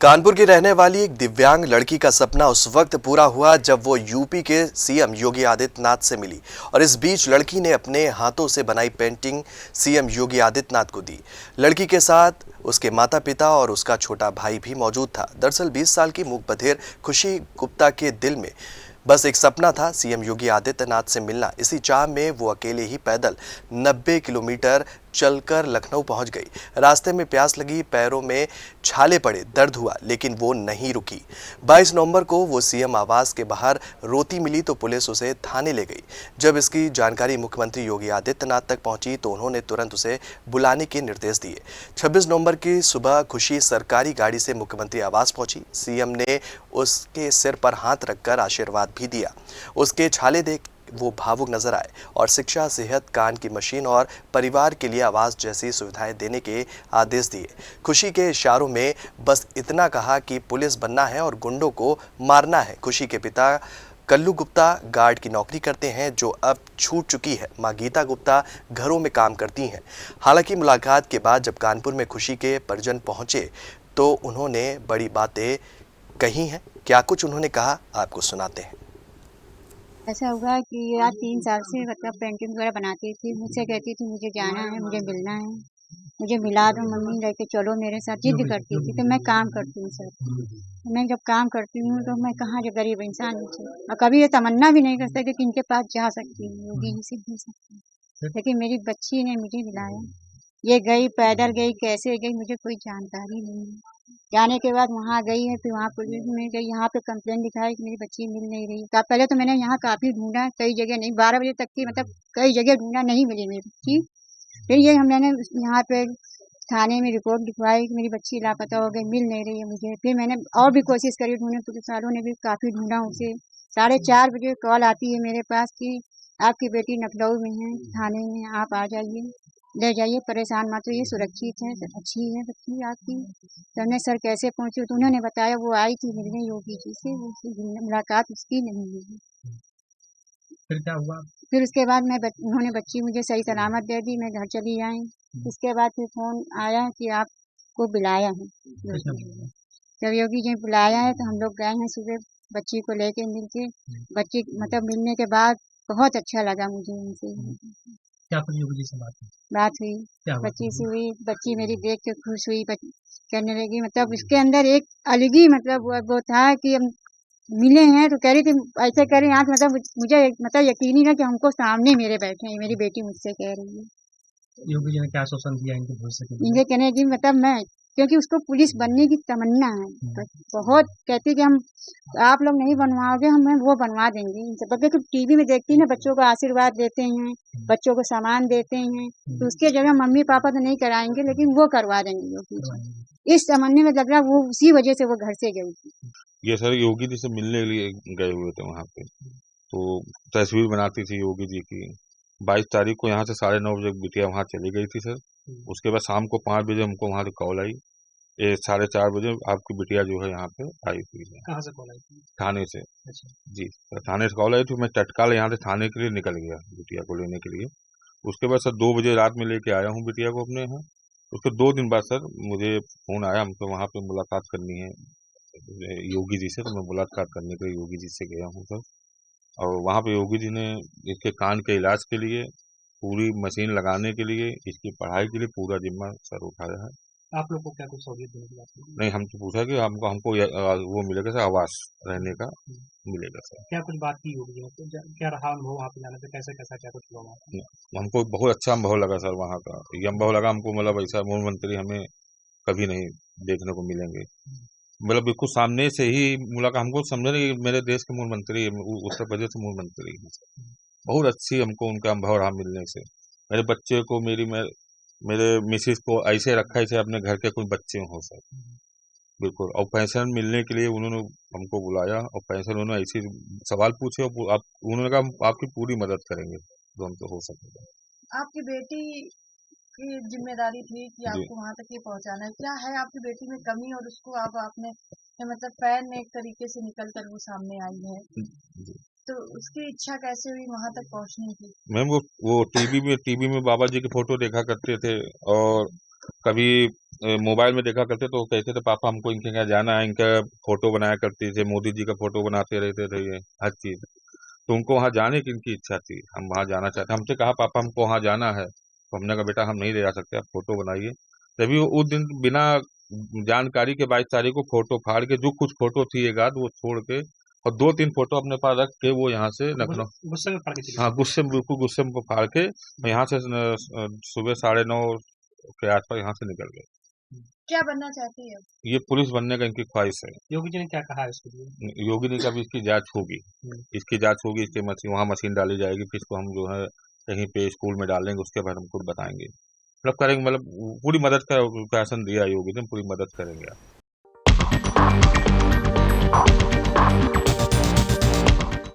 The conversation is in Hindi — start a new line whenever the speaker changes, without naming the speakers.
कानपुर की रहने वाली एक दिव्यांग लड़की का सपना उस वक्त पूरा हुआ जब वो यूपी के सीएम योगी आदित्यनाथ से मिली और इस बीच लड़की ने अपने हाथों से बनाई पेंटिंग सीएम योगी आदित्यनाथ को दी। लड़की के साथ उसके माता पिता और उसका छोटा भाई भी मौजूद था। दरअसल 20 साल की मूक बधिर खुशी गुप्ता के दिल में बस एक सपना था, सीएम योगी आदित्यनाथ से मिलना। इसी चाह में वो अकेले ही पैदल 90 किलोमीटर चलकर लखनऊ पहुंच गई। रास्ते में प्यास लगी, पैरों में छाले पड़े, दर्द हुआ, लेकिन वो नहीं रुकी। 22 नवंबर को वो सीएम आवास के बाहर रोती मिली तो पुलिस उसे थाने ले गई। जब इसकी जानकारी मुख्यमंत्री योगी आदित्यनाथ तक पहुंची तो उन्होंने तुरंत उसे बुलाने के निर्देश दिए। 26 नवंबर की सुबह खुशी सरकारी गाड़ी से मुख्यमंत्री आवास पहुंची। सीएम ने उसके सिर पर हाथ रखकर आशीर्वाद भी दिया। उसके छाले देख वो भावुक नजर आए और शिक्षा, सेहत, कान की मशीन और परिवार के लिए आवास जैसी सुविधाएं देने के आदेश दिए। खुशी के इशारों में बस इतना कहा कि पुलिस बनना है और गुंडों को मारना है। खुशी के पिता कल्लू गुप्ता गार्ड की नौकरी करते हैं जो अब छूट चुकी है। मां गीता गुप्ता घरों में काम करती हैं। हालांकि मुलाकात के बाद जब कानपुर में खुशी के परिजन पहुंचे तो उन्होंने बड़ी बातें कही हैं। क्या कुछ उन्होंने कहा, आपको सुनाते हैं।
ऐसा हुआ कि यार 3 साल से मतलब पेंटिंग वगैरह बनाती थी। मुझसे कहती थी मुझे जाना है, मुझे मिलना है, मुझे मिला दो मम्मी, लेके चलो मेरे साथ, जिद करती थी। तो मैं काम करती हूँ सर। मैं जब काम करती हूँ तो मैं कहाँ जो गरीब इंसान हूँ सर, और कभी ये तमन्ना भी नहीं करता कि इनके पास जा सकती हूँ, योगी जी से मिल सकती हूँ। लेकिन मेरी बच्ची ने मुझे मिलाया। ये गई, पैदल गई, कैसे गई मुझे कोई जानकारी नहीं है। जाने के बाद वहाँ गई है, फिर वहाँ पुलिस में गई, यहाँ पे कंप्लेंट लिखाई कि मेरी बच्ची मिल नहीं रही। पहले तो मैंने यहाँ काफी ढूंढा, कई जगह नहीं, 12 बजे तक की मतलब कई जगह ढूंढा, नहीं मिली मेरी बच्ची। फिर ये मैंने यहाँ पे थाने में रिपोर्ट लिखवाई कि मेरी बच्ची लापता हो गई, मिल नहीं रही है मुझे। फिर मैंने और भी कोशिश करी ढूंढने, पुलिस वालों ने भी काफी ढूंढा उसे। 4:30 बजे कॉल आती है मेरे पास कि आपकी बेटी लखनऊ में है, थाने में, आप आ जाइए, ले जाइए, परेशान मत होइए, सुरक्षित है, अच्छी है बच्ची आपकी। तो हमने सर कैसे पहुंचे, तो उन्होंने बताया वो आई थी मिलने योगी जी से, मुलाकात उसकी नहीं हुई।
फिर क्या हुआ?
फिर उसके बाद उन्होंने बच्ची मुझे सही सलामत दे दी, मैं घर चली आई। उसके बाद फिर फोन आया कि आपको बुलाया है। जब योगी जी बुलाया है तो हम लोग गए हैं सुबह बच्ची को लेके मिलके। बच्ची मतलब मिलने के बाद बहुत अच्छा लगा मुझे उनसे।
क्या कुछ योगी जी से
बात हुई,
क्या
बच्ची से हुई, बच्ची मेरी देख के खुश हुई, कहने लगी, मतलब उसके अंदर एक अलग ही मतलब वो था कि हम मिले हैं। तो कह रही थी, ऐसे कह रही यहाँ मतलब मुझे मतलब यकीन ही ना कि हमको सामने मेरे बैठे हैं, मेरी बेटी मुझसे कह रही है।
योगी जी ने क्या आश्वासन दिया इनके भविष्य के लिए?
इनके कहने की मतलब मैं, क्योंकि उसको पुलिस बनने की तमन्ना है, बहुत कहती कि हम आप लोग नहीं बनवाओगे, हम वो बनवा देंगे इन सब। क्योंकि टीवी में देखती ना, बच्चों को आशीर्वाद देते हैं, बच्चों को सामान देते हैं, तो उसके जगह मम्मी पापा तो नहीं कराएंगे लेकिन वो करवा देंगे योगी जी। इस तमन्ने में लग रहा वो उसी वजह से वो घर से गई थी।
ये सर योगी जी से मिलने के लिए गए हुए थे वहाँ पे, तो तस्वीर बनाती थी योगी जी की। 22 तारीख को यहाँ से 9:30 बजे बिटिया वहाँ चली गई थी सर। उसके बाद शाम को 5 बजे हमको वहाँ से कॉल आई, ये 4:30 बजे आपकी बिटिया जो है यहाँ पे आई हुई है।
कहाँ से कॉल आई थी?
थाने से।
अच्छा।
जी सर, थाने से कॉल आई थी, मैं तत्काल यहाँ से थाने के लिए निकल गया बिटिया को लेने के लिए। उसके बाद सर 2 बजे रात में लेके आया हूँ बिटिया को अपने यहाँ। उसके 2 दिन बाद सर मुझे फोन आया, हमको वहाँ पे मुलाकात करनी है योगी जी से, तो मैं मुलाकात करने के लिए योगी जी से गया हूँ सर। और वहाँ पे योगी जी ने इसके कान के इलाज के लिए, पूरी मशीन लगाने के लिए, इसकी पढ़ाई के लिए पूरा जिम्मा सर उठाया है।
आप लोग को क्या कुछ सहूलियत देने की बात की?
नहीं, हमसे पूछा कि हमको वो मिलेगा सर, आवास रहने का मिलेगा सर।
क्या कुछ बात की योगी जी ने? तो क्या रहा अनुभव वहाँ पे जाने पे, कैसा कैसा क्या कुछ हुआ वहाँ पे?
हमको बहुत अच्छा अनुभव लगा सर वहाँ का। ये अनुभव लगा हमको, मतलब ऐसा मूल मंत्री हमें कभी नहीं देखने को मिलेंगे। मतलब बिल्कुल सामने से ही मुलाकात, हमको समझे नहीं मेरे देश के मूल मंत्री, उत्तर प्रदेश के मूल मंत्री हैं। बहुत अच्छी हमको उनका अनुभव रहा मिलने से। मेरे बच्चे को मेरे मिसिस को ऐसे रखा जैसे अपने घर के कोई बच्चे हो सर, बिल्कुल। और पेंशन मिलने के लिए उन्होंने हमको बुलाया और पेंशन उन्होंने ऐसे सवाल पूछे और उन्होंने कहा हम आपकी पूरी मदद करेंगे जो हमसे हो सकेगा।
आपकी बेटी की जिम्मेदारी थी कि आपको वहां तक ये पहुंचाना है। क्या है आपकी बेटी में कमी और उसको आप आपने मतलब पैर में एक तरीके से निकल कर वो सामने आई है, तो उसकी इच्छा कैसे हुई वहां तक पहुंचने की?
मैम वो टीवी में बाबा जी की फोटो देखा करते थे और कभी मोबाइल में देखा करते तो वो कहते थे पापा हमको इनके यहाँ जाना है, इनका फोटो बनाया करती थे, मोदी जी का फोटो बनाते रहते थे, ये हर चीज। तो उनको वहाँ जाने की इनकी इच्छा थी, हम वहाँ जाना चाहते। हमसे कहा पापा हमको वहाँ जाना है, तो हमने कहा बेटा हम नहीं ले जा सकते, आप फोटो बनाइए। तभी वो उस दिन बिना जानकारी के 22 तारीख को फोटो फाड़ के, जो कुछ फोटो थी एक आध वो छोड़ के, और 2-3 फोटो अपने पास रख के वो यहाँ से लखनऊ,
गुस्से में पड़ के चले
हाँ गुस्से में, बिल्कुल गुस्से में फाड़ के यहाँ से सुबह 9:30 के आसपास यहाँ से निकल गए।
क्या बनना चाहती है?
ये पुलिस बनने का इनकी ख्वाहिश है।
योगी जी ने क्या कहा है इसके लिए?
योगी जी का भी इसकी जांच होगी, इसकी जांच होगी, इसके मशीन, वहाँ मशीन डाली जाएगी, फिर इसको हम जो है कहीं पे स्कूल में डालेंगे, उसके बाद हम खुद बताएंगे, मतलब करेंगे, मतलब पूरी मदद का आश्वासन दिया योगी ने, पूरी मदद करेंगे।